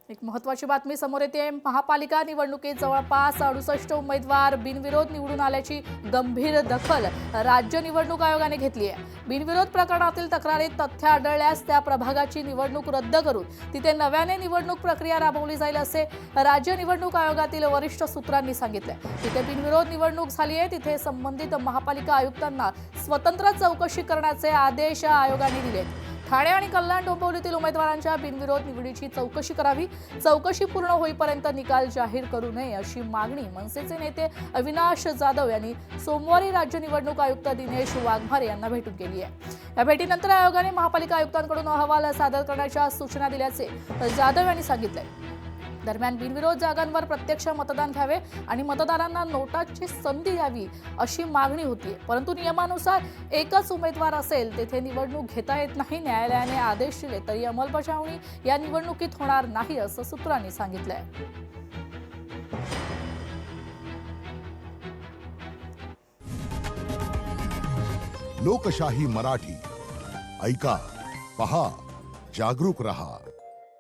एक महत्त्वाची बातमी समोर येते। महापालिका निवडणुकीत जवळपास 68 उमेदवार बिनविरोध निवडून आल्याची गंभीर दखल राज्य निवडणूक आयोगाने घेतली आहे। बिनविरोध प्रकरणातील तक्रारीत तथ्य आढळल्यास त्या प्रभागाची निवडणूक रद्द करून तिथे नव्याने निवडणूक प्रक्रिया राबवली जाईल असे राज्य निवडणूक आयोगातील वरिष्ठ सूत्रांनी सांगितले। तिथे बिनविरोध निवडणूक झाली आहे तिथे संबंधित महापालिका आयुक्तांना स्वतंत्र चौकशी करण्याचे आदेश आयोगाने दिले। ठाणे आणि कल्याण डोंबिवलीतील उमेदवारांच्या बिनविरोध निवडीची चौकशी करावी। चौकशी पूर्ण होईपर्यंत निकाल जाहीर करू नये अशी मागणी मनसेचे नेते अविनाश जाधव यांनी सोमवारी राज्य निवडणूक आयुक्त दिनेश वाघमारे यांना भेटून केली आहे। या भेटीनंतर आयोगाने महापालिका आयुक्तांकडून अहवाल सादर करण्याच्या सूचना दिल्याचे जाधव यांनी सांगितले। दरम्यान बिनविरोध जागांवर प्रत्यक्ष मतदान घ्यावे आणि मतदारांना नोटाची संधी द्यावी अशी मागणी होती, परंतु नियमानुसार एकच उमेदवार असेल तेथे निवडणूक घेता येत नाही। न्यायालयाने आदेश दिले तरी अंमलबजावणी या निवडणुकीत होणार नाही असं सूत्रांनी सांगितलंय। लोकशाही मराठी ऐका, पहा, जागरूक रहा।